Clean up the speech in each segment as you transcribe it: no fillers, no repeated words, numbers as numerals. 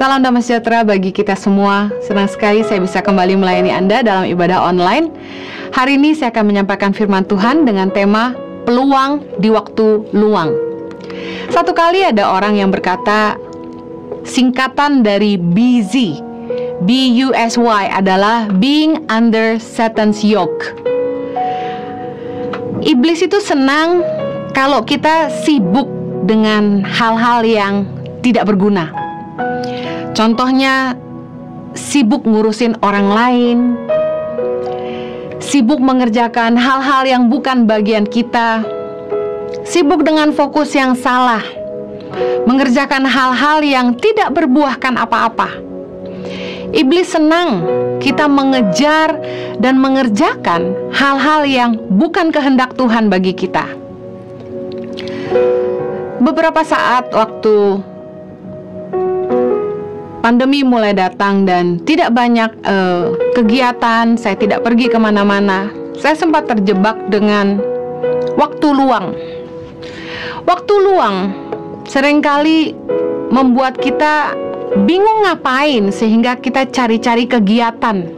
Salam damai sejahtera bagi kita semua. Senang sekali saya bisa kembali melayani Anda dalam ibadah online. Hari ini saya akan menyampaikan firman Tuhan dengan tema peluang di waktu luang. Satu kali ada orang yang berkata, singkatan dari busy, B-U-S-Y adalah being under Satan's yoke. Iblis itu senang kalau kita sibuk dengan hal-hal yang tidak berguna. Contohnya, sibuk ngurusin orang lain, sibuk mengerjakan hal-hal yang bukan bagian kita, sibuk dengan fokus yang salah, mengerjakan hal-hal yang tidak berbuahkan apa-apa. Iblis senang kita mengejar dan mengerjakan hal-hal yang bukan kehendak Tuhan bagi kita. Beberapa saat waktu pandemi mulai datang dan tidak banyak kegiatan, saya tidak pergi kemana-mana. Saya sempat terjebak dengan waktu luang. Waktu luang seringkali membuat kita bingung ngapain sehingga kita cari-cari kegiatan.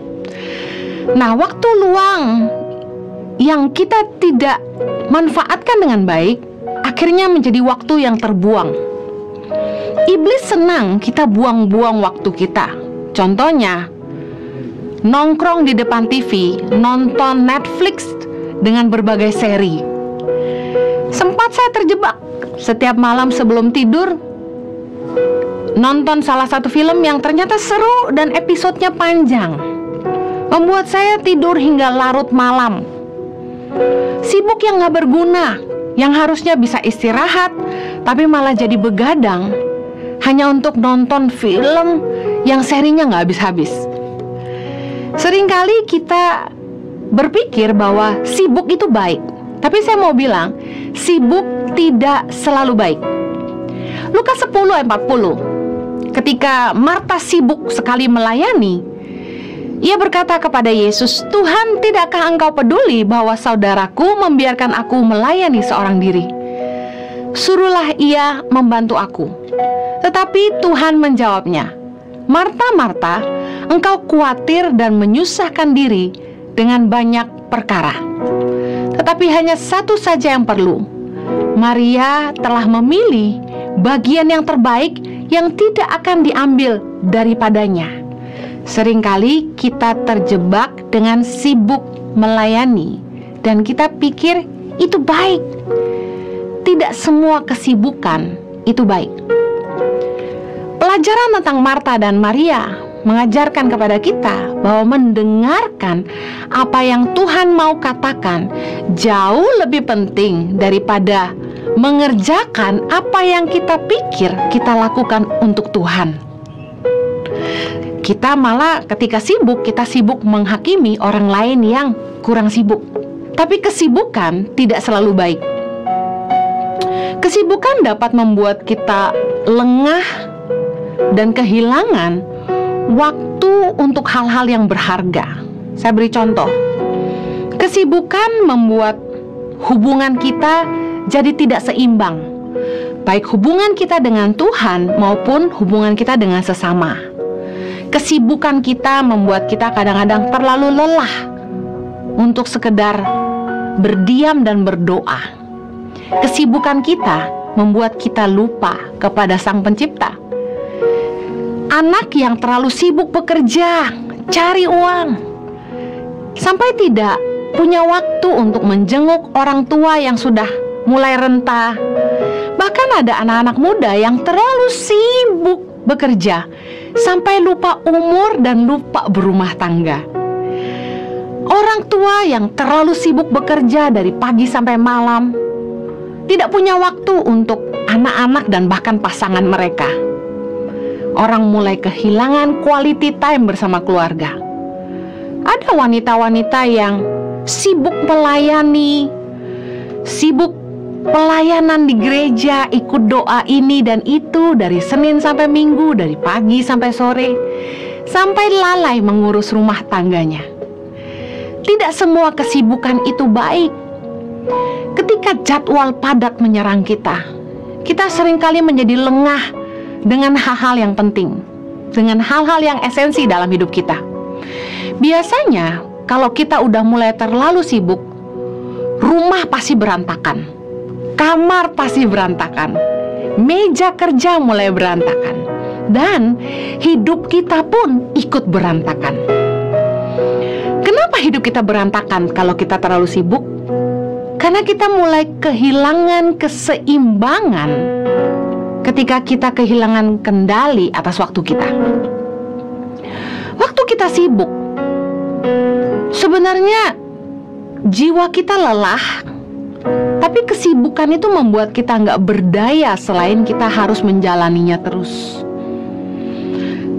Nah, waktu luang yang kita tidak manfaatkan dengan baik, akhirnya menjadi waktu yang terbuang. Iblis senang kita buang-buang waktu kita. Contohnya, nongkrong di depan TV, nonton Netflix dengan berbagai seri. Sempat saya terjebak setiap malam sebelum tidur, nonton salah satu film yang ternyata seru dan episodenya panjang, membuat saya tidur hingga larut malam. Sibuk yang gak berguna, yang harusnya bisa istirahat, tapi malah jadi begadang hanya untuk nonton film yang serinya gak habis-habis. Seringkali kita berpikir bahwa sibuk itu baik, tapi saya mau bilang, sibuk tidak selalu baik. Lukas 10 ayat 40, ketika Marta sibuk sekali melayani, ia berkata kepada Yesus, "Tuhan, tidakkah engkau peduli bahwa saudaraku membiarkan aku melayani seorang diri? Suruhlah ia membantu aku." Tetapi Tuhan menjawabnya, "Marta, Marta, engkau khawatir dan menyusahkan diri dengan banyak perkara. Tetapi hanya satu saja yang perlu. Maria telah memilih bagian yang terbaik yang tidak akan diambil daripadanya." Seringkali kita terjebak dengan sibuk melayani dan kita pikir itu baik. Tidak semua kesibukan itu baik. Pelajaran tentang Marta dan Maria mengajarkan kepada kita bahwa mendengarkan apa yang Tuhan mau katakan jauh lebih penting daripada mengerjakan apa yang kita pikir kita lakukan untuk Tuhan. Kita malah ketika sibuk, kita sibuk menghakimi orang lain yang kurang sibuk. Tapi kesibukan tidak selalu baik. Kesibukan dapat membuat kita lengah dan kehilangan waktu untuk hal-hal yang berharga. Saya beri contoh. Kesibukan membuat hubungan kita jadi tidak seimbang, baik hubungan kita dengan Tuhan maupun hubungan kita dengan sesama. Kesibukan kita membuat kita kadang-kadang terlalu lelah untuk sekedar berdiam dan berdoa. Kesibukan kita membuat kita lupa kepada Sang Pencipta. Anak yang terlalu sibuk bekerja, cari uang, sampai tidak punya waktu untuk menjenguk orang tua yang sudah mulai renta. Bahkan ada anak-anak muda yang terlalu sibuk bekerja sampai lupa umur dan lupa berumah tangga. Orang tua yang terlalu sibuk bekerja dari pagi sampai malam, tidak punya waktu untuk anak-anak dan bahkan pasangan mereka. Orang mulai kehilangan quality time bersama keluarga. Ada wanita-wanita yang sibuk melayani, sibuk pelayanan di gereja, ikut doa ini dan itu dari Senin sampai Minggu, dari pagi sampai sore, sampai lalai mengurus rumah tangganya. Tidak semua kesibukan itu baik. Ketika jadwal padat menyerang kita, kita seringkali menjadi lengah dengan hal-hal yang penting. dengan hal-hal yang esensi dalam hidup kita. Biasanya kalau kita udah mulai terlalu sibuk, rumah pasti berantakan, kamar pasti berantakan, meja kerja mulai berantakan, dan hidup kita pun ikut berantakan. Kenapa hidup kita berantakan kalau kita terlalu sibuk? Karena kita mulai kehilangan keseimbangan ketika kita kehilangan kendali atas waktu kita. Waktu kita sibuk, sebenarnya jiwa kita lelah, tapi kesibukan itu membuat kita nggak berdaya selain kita harus menjalaninya terus.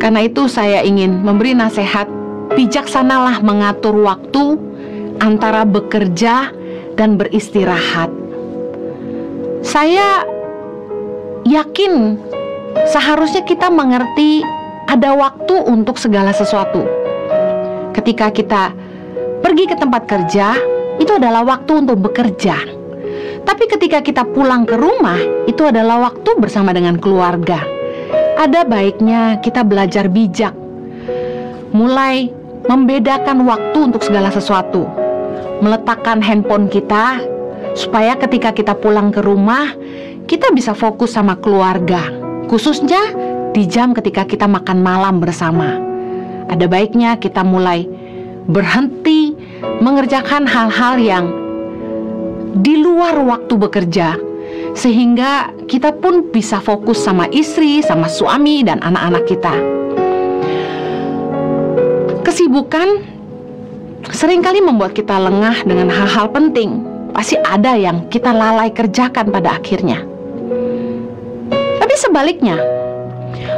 Karena itu saya ingin memberi nasihat, bijaksanalah mengatur waktu antara bekerja dan beristirahat. Saya yakin seharusnya kita mengerti ada waktu untuk segala sesuatu. Ketika kita pergi ke tempat kerja, itu adalah waktu untuk bekerja. Tapi ketika kita pulang ke rumah, itu adalah waktu bersama dengan keluarga. Ada baiknya kita belajar bijak, mulai membedakan waktu untuk segala sesuatu, meletakkan handphone kita supaya ketika kita pulang ke rumah, kita bisa fokus sama keluarga, khususnya di jam ketika kita makan malam bersama. Ada baiknya kita mulai berhenti mengerjakan hal-hal yang di luar waktu bekerja, sehingga kita pun bisa fokus sama istri, sama suami, dan anak-anak kita. Kesibukan seringkali membuat kita lengah dengan hal-hal penting. Pasti ada yang kita lalai kerjakan pada akhirnya. Tapi sebaliknya,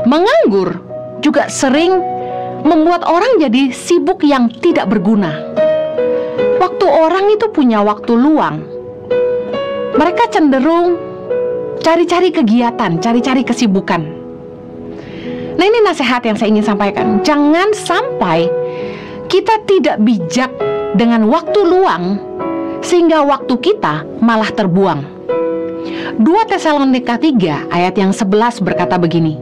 menganggur juga sering membuat orang jadi sibuk yang tidak berguna. Waktu orang itu punya waktu luang, mereka cenderung cari-cari kegiatan, cari-cari kesibukan. Nah, ini nasihat yang saya ingin sampaikan. Jangan sampai kita tidak bijak dengan waktu luang sehingga waktu kita malah terbuang. 2 Tesalonika 3 ayat yang 11 berkata begini,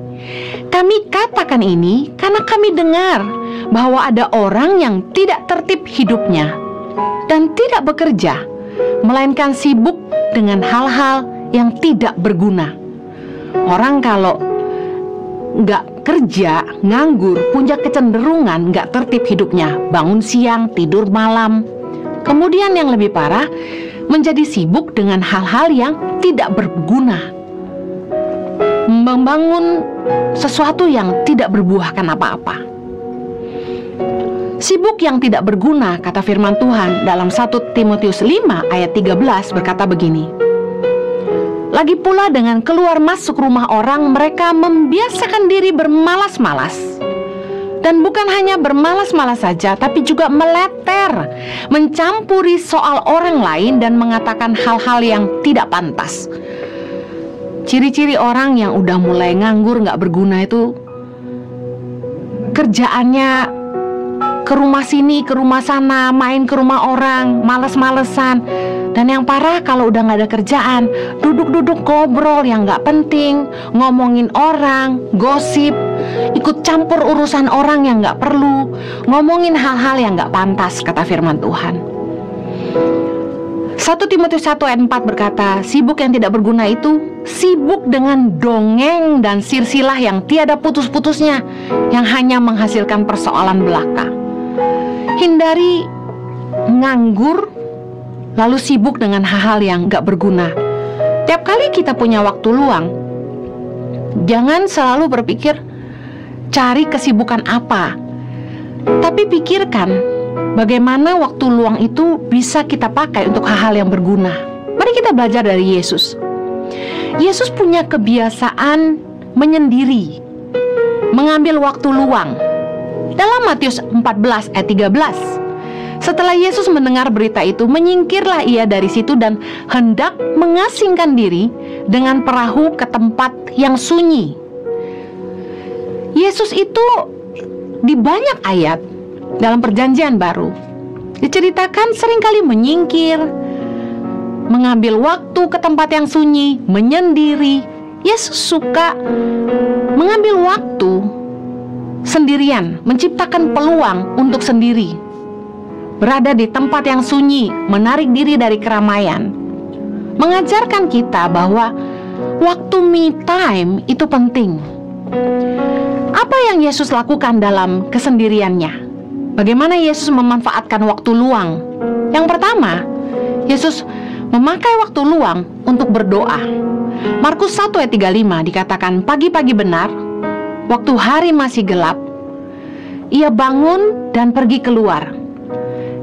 "Kami katakan ini karena kami dengar bahwa ada orang yang tidak tertib hidupnya dan tidak bekerja, melainkan sibuk dengan hal-hal yang tidak berguna." Orang kalau nggak kerja, nganggur, punya kecenderungan nggak tertib hidupnya, bangun siang, tidur malam. Kemudian yang lebih parah, menjadi sibuk dengan hal-hal yang tidak berguna, membangun sesuatu yang tidak berbuahkan apa-apa. Sibuk yang tidak berguna, kata firman Tuhan dalam 1 Timotius 5 ayat 13 berkata begini, "Lagi pula dengan keluar masuk rumah orang, mereka membiasakan diri bermalas-malas. Dan bukan hanya bermalas-malas saja, tapi juga meleter, mencampuri soal orang lain dan mengatakan hal-hal yang tidak pantas." Ciri-ciri orang yang udah mulai nganggur, gak berguna itu kerjaannya ke rumah sini, ke rumah sana, main ke rumah orang, males-malesan. Dan yang parah kalau udah gak ada kerjaan, duduk-duduk ngobrol yang gak penting, ngomongin orang, gosip, ikut campur urusan orang yang gak perlu, ngomongin hal-hal yang gak pantas, kata firman Tuhan. 1 Timotius 1 ayat 4 berkata, sibuk yang tidak berguna itu sibuk dengan dongeng dan silsilah yang tiada putus-putusnya, yang hanya menghasilkan persoalan belaka. Hindari nganggur lalu sibuk dengan hal-hal yang gak berguna. Tiap kali kita punya waktu luang, jangan selalu berpikir cari kesibukan apa, tapi pikirkan bagaimana waktu luang itu bisa kita pakai untuk hal-hal yang berguna. Mari kita belajar dari Yesus. Yesus punya kebiasaan menyendiri, mengambil waktu luang. Dalam Matius 14 ayat 13, setelah Yesus mendengar berita itu, menyingkirlah ia dari situ dan hendak mengasingkan diri dengan perahu ke tempat yang sunyi. Yesus itu di banyak ayat dalam Perjanjian Baru diceritakan seringkali menyingkir, mengambil waktu ke tempat yang sunyi, menyendiri. Yesus suka mengambil waktu sendirian, menciptakan peluang untuk sendiri, berada di tempat yang sunyi, menarik diri dari keramaian, mengajarkan kita bahwa waktu me time itu penting. Apa yang Yesus lakukan dalam kesendiriannya? Bagaimana Yesus memanfaatkan waktu luang? Yang pertama, Yesus memakai waktu luang untuk berdoa. Markus 1 ayat 35 dikatakan, pagi-pagi benar, waktu hari masih gelap, ia bangun dan pergi keluar.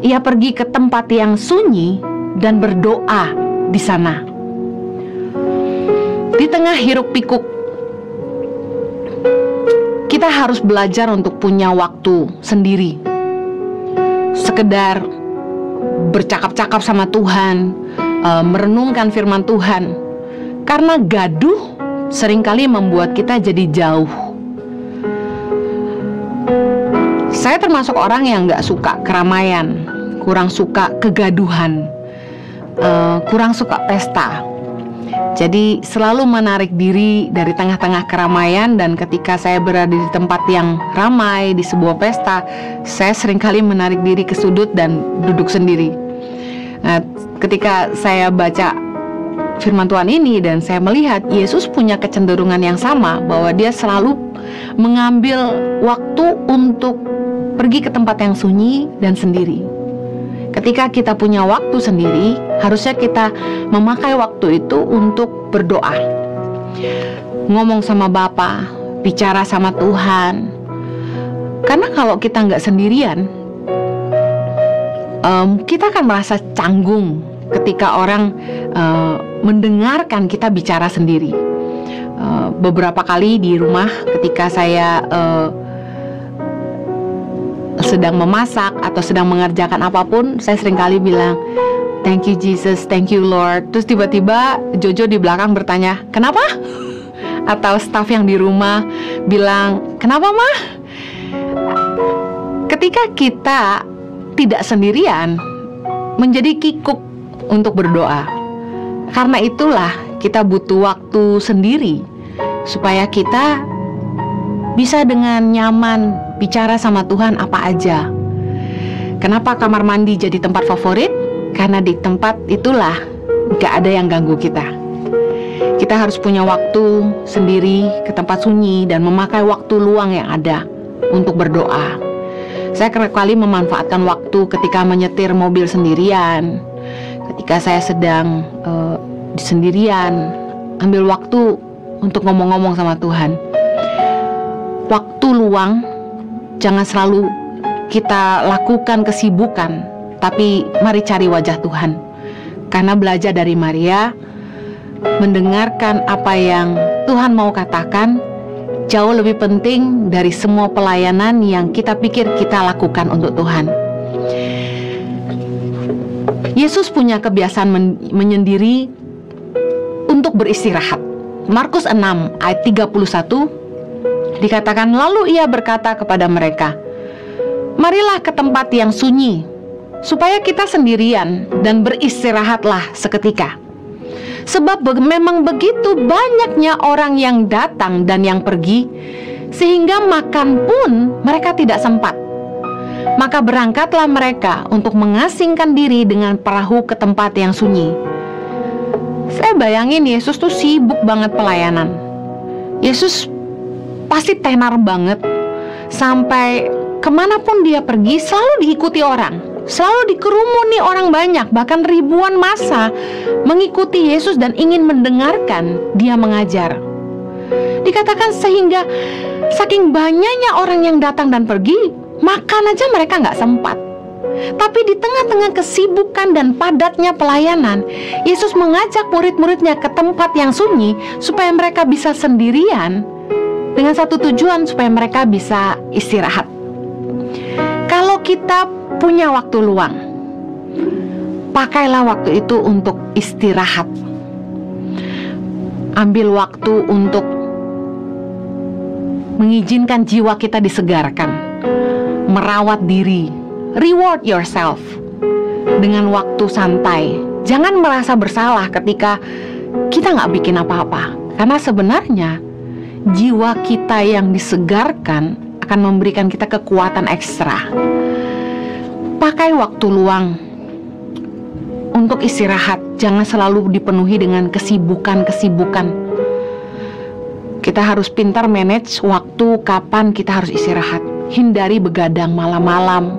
Ia pergi ke tempat yang sunyi dan berdoa di sana. Di tengah hiruk pikuk, kita harus belajar untuk punya waktu sendiri. Sekedar bercakap-cakap sama Tuhan, merenungkan firman Tuhan. Karena gaduh seringkali membuat kita jadi jauh. Saya termasuk orang yang gak suka keramaian, kurang suka kegaduhan, kurang suka pesta. Jadi selalu menarik diri dari tengah-tengah keramaian, dan ketika saya berada di tempat yang ramai, di sebuah pesta, saya seringkali menarik diri ke sudut dan duduk sendiri. Nah, ketika saya baca firman Tuhan ini dan saya melihat Yesus punya kecenderungan yang sama, bahwa dia selalu mengambil waktu untuk pergi ke tempat yang sunyi dan sendiri. Ketika kita punya waktu sendiri, harusnya kita memakai waktu itu untuk berdoa, ngomong sama Bapa, bicara sama Tuhan. Karena kalau kita nggak sendirian, kita akan merasa canggung ketika orang mendengarkan kita bicara sendiri. Beberapa kali di rumah ketika saya sedang memasak atau sedang mengerjakan apapun, saya seringkali bilang, "Thank you Jesus, thank you Lord." Terus tiba-tiba Jojo di belakang bertanya, "Kenapa?" Atau staf yang di rumah bilang, "Kenapa, Mah?" Ketika kita tidak sendirian, menjadi kikuk untuk berdoa. Karena itulah kita butuh waktu sendiri supaya kita bisa dengan nyaman bicara sama Tuhan apa aja. Kenapa kamar mandi jadi tempat favorit? Karena di tempat itulah gak ada yang ganggu kita. Kita harus punya waktu sendiri ke tempat sunyi dan memakai waktu luang yang ada untuk berdoa. Saya kerap kali memanfaatkan waktu ketika menyetir mobil sendirian, ketika saya sedang sendirian, ambil waktu untuk ngomong-ngomong sama Tuhan. Waktu luang jangan selalu kita lakukan kesibukan, tapi mari cari wajah Tuhan. Karena belajar dari Maria, mendengarkan apa yang Tuhan mau katakan jauh lebih penting dari semua pelayanan yang kita pikir kita lakukan untuk Tuhan. Yesus punya kebiasaan menyendiri untuk beristirahat. Markus 6 ayat 31 dikatakan, lalu ia berkata kepada mereka, marilah ke tempat yang sunyi, supaya kita sendirian dan beristirahatlah seketika. Sebab memang begitu banyaknya orang yang datang dan yang pergi, sehingga makan pun mereka tidak sempat. Maka berangkatlah mereka untuk mengasingkan diri dengan perahu ke tempat yang sunyi. Saya bayangin Yesus tuh sibuk banget pelayanan. Yesus pasti tenar banget, sampai kemanapun dia pergi selalu diikuti orang, selalu dikerumuni orang banyak, bahkan ribuan massa mengikuti Yesus dan ingin mendengarkan dia mengajar. Dikatakan sehingga saking banyaknya orang yang datang dan pergi, makan aja mereka nggak sempat. Tapi di tengah-tengah kesibukan dan padatnya pelayanan, Yesus mengajak murid-muridnya ke tempat yang sunyi supaya mereka bisa sendirian, dengan satu tujuan, supaya mereka bisa istirahat. Kalau kita punya waktu luang, pakailah waktu itu untuk istirahat. Ambil waktu untuk mengizinkan jiwa kita disegarkan, merawat diri, reward yourself dengan waktu santai. Jangan merasa bersalah ketika kita nggak bikin apa-apa, karena sebenarnya jiwa kita yang disegarkan akan memberikan kita kekuatan ekstra. Pakai waktu luang untuk istirahat, jangan selalu dipenuhi dengan kesibukan-kesibukan. Kita harus pintar manage waktu kapan kita harus istirahat. Hindari begadang malam-malam.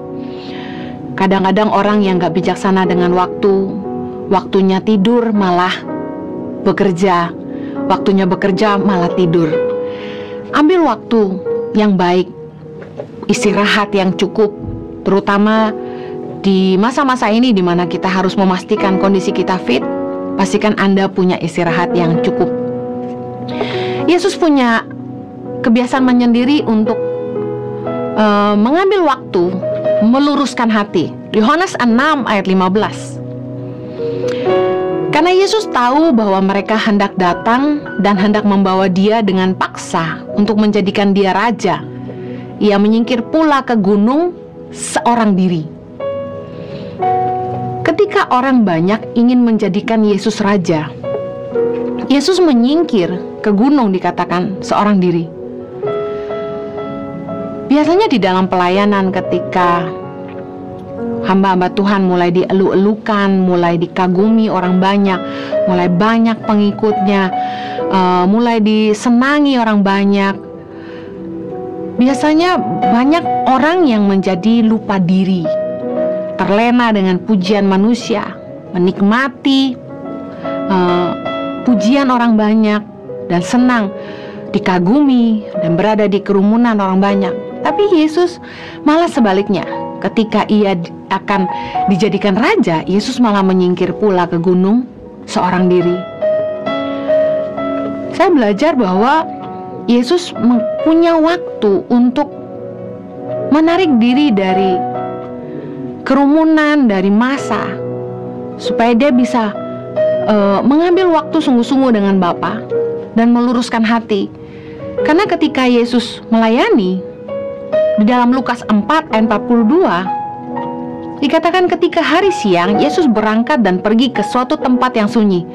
Kadang-kadang orang yang gak bijaksana dengan waktunya tidur malah bekerja, waktunya bekerja malah tidur. Ambil waktu yang baik, istirahat yang cukup, terutama di masa-masa ini di mana kita harus memastikan kondisi kita fit. Pastikan Anda punya istirahat yang cukup. Yesus punya kebiasaan menyendiri untuk mengambil waktu meluruskan hati. Yohanes 6 ayat 15. Karena Yesus tahu bahwa mereka hendak datang dan hendak membawa dia dengan paksa untuk menjadikan dia raja, ia menyingkir pula ke gunung seorang diri. Ketika orang banyak ingin menjadikan Yesus raja, Yesus menyingkir ke gunung, dikatakan seorang diri. Biasanya di dalam pelayanan, ketika hamba-hamba Tuhan mulai dielu-elukan, mulai dikagumi orang banyak, mulai banyak pengikutnya, mulai disenangi orang banyak, biasanya banyak orang yang menjadi lupa diri, terlena dengan pujian manusia, menikmati pujian orang banyak dan senang dikagumi dan berada di kerumunan orang banyak. Tapi Yesus malah sebaliknya. Ketika ia akan dijadikan raja, Yesus malah menyingkir pula ke gunung seorang diri. Saya belajar bahwa Yesus punya waktu untuk menarik diri dari kerumunan, dari massa, supaya dia bisa mengambil waktu sungguh-sungguh dengan Bapa dan meluruskan hati. Karena ketika Yesus melayani di dalam Lukas 4 ayat 42, dikatakan ketika hari siang Yesus berangkat dan pergi ke suatu tempat yang sunyi.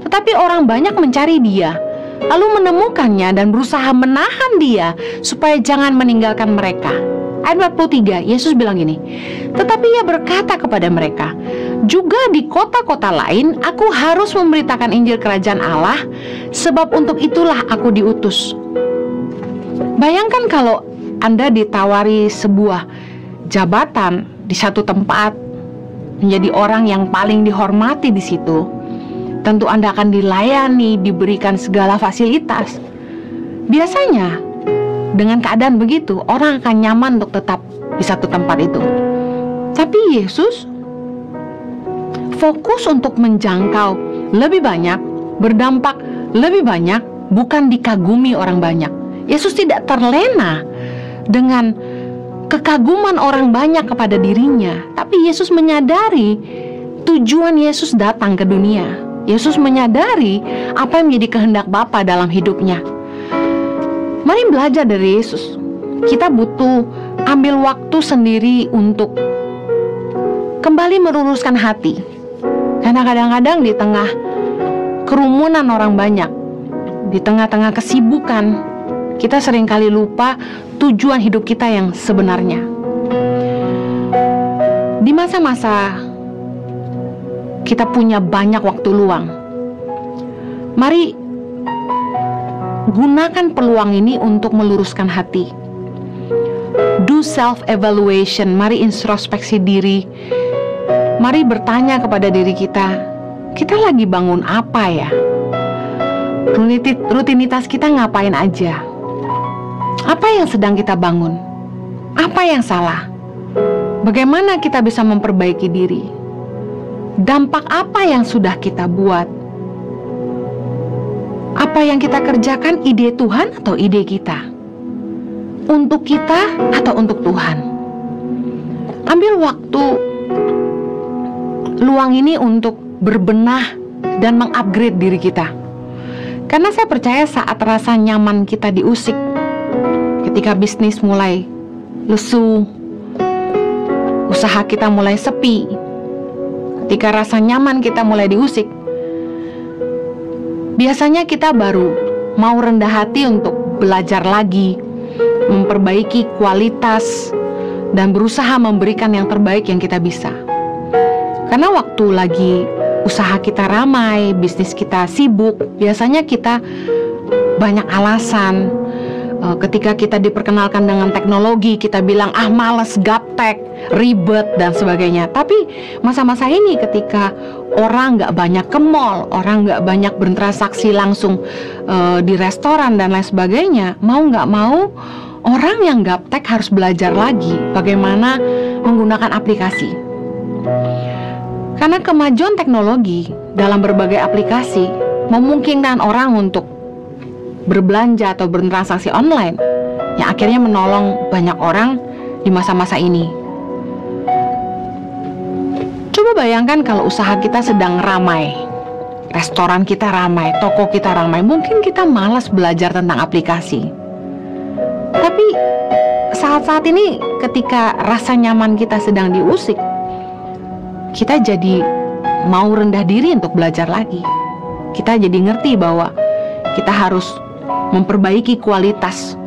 Tetapi orang banyak mencari dia, lalu menemukannya dan berusaha menahan dia supaya jangan meninggalkan mereka. Ayat 43, Yesus bilang gini, tetapi ia berkata kepada mereka, juga di kota-kota lain aku harus memberitakan Injil Kerajaan Allah, sebab untuk itulah aku diutus. Bayangkan kalau Anda ditawari sebuah jabatan di satu tempat, menjadi orang yang paling dihormati di situ. Tentu Anda akan dilayani, diberikan segala fasilitas. Biasanya dengan keadaan begitu, orang akan nyaman untuk tetap di satu tempat itu. Tapi Yesus fokus untuk menjangkau lebih banyak, berdampak lebih banyak, bukan dikagumi orang banyak. Yesus tidak terlena dengan kekaguman orang banyak kepada dirinya, tapi Yesus menyadari tujuan Yesus datang ke dunia. Yesus menyadari apa yang menjadi kehendak Bapa dalam hidupnya. Mari belajar dari Yesus. Kita butuh ambil waktu sendiri untuk kembali meluruskan hati. Karena kadang-kadang di tengah kerumunan orang banyak, di tengah-tengah kesibukan, kita seringkali lupa tujuan hidup kita yang sebenarnya. Di masa-masa kita punya banyak waktu luang, mari gunakan peluang ini untuk meluruskan hati. Do self-evaluation, mari introspeksi diri. Mari bertanya kepada diri kita lagi bangun apa ya? Rutinitas kita ngapain aja? Apa yang sedang kita bangun? Apa yang salah? Bagaimana kita bisa memperbaiki diri? Dampak apa yang sudah kita buat? Apa yang kita kerjakan ide Tuhan atau ide kita? Untuk kita atau untuk Tuhan? Ambil waktu luang ini untuk berbenah dan mengupgrade diri kita. Karena saya percaya saat rasa nyaman kita diusik, ketika bisnis mulai lesu, usaha kita mulai sepi, ketika rasa nyaman kita mulai diusik, biasanya kita baru mau rendah hati untuk belajar lagi, memperbaiki kualitas, dan berusaha memberikan yang terbaik yang kita bisa. Karena waktu lagi usaha kita ramai, bisnis kita sibuk, biasanya kita banyak alasan. Ketika kita diperkenalkan dengan teknologi, kita bilang, males, gaptek, ribet, dan sebagainya. Tapi masa-masa ini ketika orang nggak banyak ke mall, orang nggak banyak berinteraksi langsung di restoran dan lain sebagainya, mau nggak mau, orang yang gaptek harus belajar lagi bagaimana menggunakan aplikasi. Karena kemajuan teknologi dalam berbagai aplikasi memungkinkan orang untuk berbelanja atau bertransaksi online, yang akhirnya menolong banyak orang di masa-masa ini. Coba bayangkan kalau usaha kita sedang ramai, restoran kita ramai, toko kita ramai, mungkin kita malas belajar tentang aplikasi. Tapi saat-saat ini ketika rasa nyaman kita sedang diusik, kita jadi mau rendah diri untuk belajar lagi. Kita jadi ngerti bahwa kita harus memperbaiki kualitas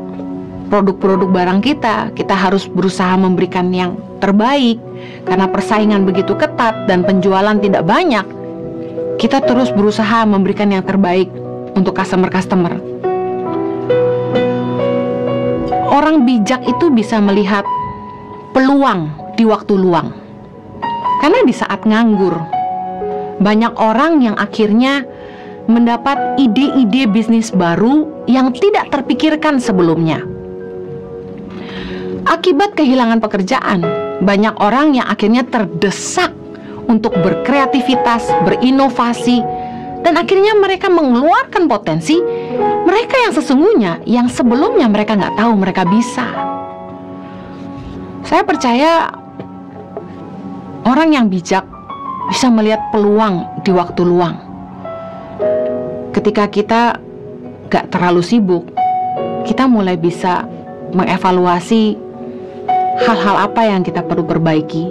produk-produk barang kita. Kita harus berusaha memberikan yang terbaik. Karena persaingan begitu ketat dan penjualan tidak banyak, kita terus berusaha memberikan yang terbaik untuk customer-customer. Orang bijak itu bisa melihat peluang di waktu luang. Karena di saat nganggur, banyak orang yang akhirnya mendapat ide-ide bisnis baru yang tidak terpikirkan sebelumnya. Akibat kehilangan pekerjaan, banyak orang yang akhirnya terdesak untuk berkreativitas, berinovasi, dan akhirnya mereka mengeluarkan potensi mereka yang sesungguhnya, yang sebelumnya mereka nggak tahu mereka bisa. Saya percaya orang yang bijak bisa melihat peluang di waktu luang. Ketika kita gak terlalu sibuk, kita mulai bisa mengevaluasi hal-hal apa yang kita perlu perbaiki,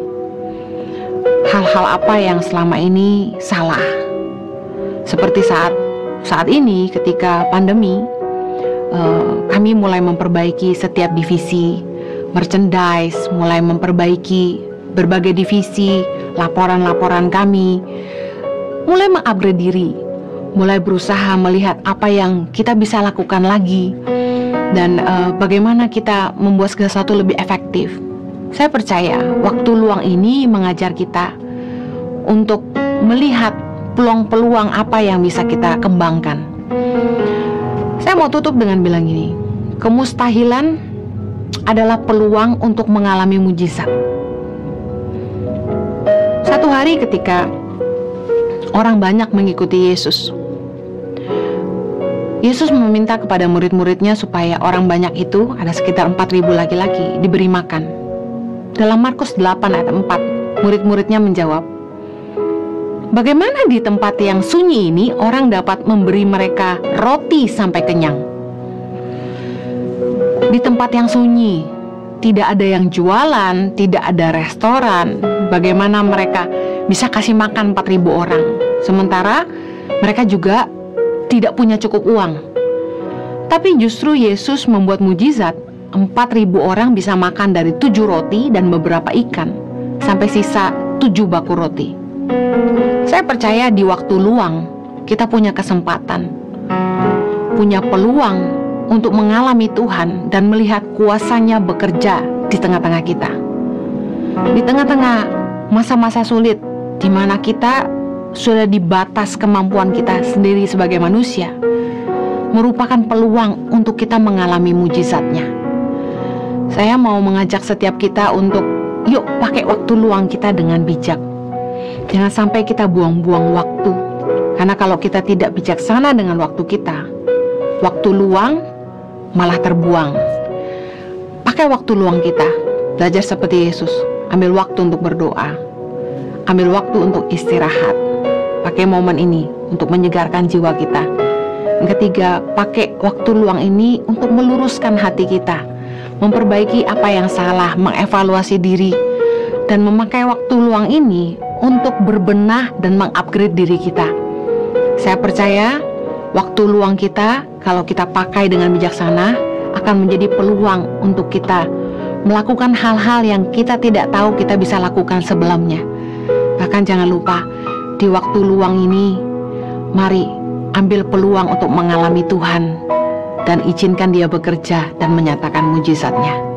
hal-hal apa yang selama ini salah. Seperti saat ini ketika pandemi, kami mulai memperbaiki setiap divisi merchandise, mulai memperbaiki berbagai divisi, laporan-laporan kami, mulai mengupgrade diri, mulai berusaha melihat apa yang kita bisa lakukan lagi, dan bagaimana kita membuat segala sesuatu lebih efektif. Saya percaya waktu luang ini mengajar kita untuk melihat peluang-peluang apa yang bisa kita kembangkan. Saya mau tutup dengan bilang gini, kemustahilan adalah peluang untuk mengalami mujizat. Satu hari ketika orang banyak mengikuti Yesus, Yesus meminta kepada murid-muridnya supaya orang banyak itu, ada sekitar 4.000 laki-laki, diberi makan. Dalam Markus 8 ayat 4, murid-muridnya menjawab, bagaimana di tempat yang sunyi ini orang dapat memberi mereka roti sampai kenyang? Di tempat yang sunyi, tidak ada yang jualan, tidak ada restoran. Bagaimana mereka bisa kasih makan 4.000 orang? Sementara mereka juga tidak punya cukup uang. Tapi justru Yesus membuat mujizat. 4.000 orang bisa makan dari 7 roti dan beberapa ikan, sampai sisa 7 baku roti. Saya percaya di waktu luang kita punya kesempatan, punya peluang untuk mengalami Tuhan dan melihat kuasa-Nya bekerja di tengah-tengah kita. Di tengah-tengah masa-masa sulit di mana kita sudah dibatas kemampuan kita sendiri sebagai manusia, merupakan peluang untuk kita mengalami mujizat-Nya. Saya mau mengajak setiap kita untuk yuk pakai waktu luang kita dengan bijak. Jangan sampai kita buang-buang waktu. Karena kalau kita tidak bijaksana dengan waktu kita, waktu luang malah terbuang. Pakai waktu luang kita, belajar seperti Yesus. Ambil waktu untuk berdoa, ambil waktu untuk istirahat. Pakai momen ini untuk menyegarkan jiwa kita. Yang ketiga, pakai waktu luang ini untuk meluruskan hati kita, memperbaiki apa yang salah, mengevaluasi diri, dan memakai waktu luang ini untuk berbenah dan mengupgrade diri kita. Saya percaya waktu luang kita, kalau kita pakai dengan bijaksana, akan menjadi peluang untuk kita melakukan hal-hal yang kita tidak tahu kita bisa lakukan sebelumnya. Bahkan jangan lupa, di waktu luang ini, mari ambil peluang untuk mengalami Tuhan dan izinkan Dia bekerja dan menyatakan mujizatnya.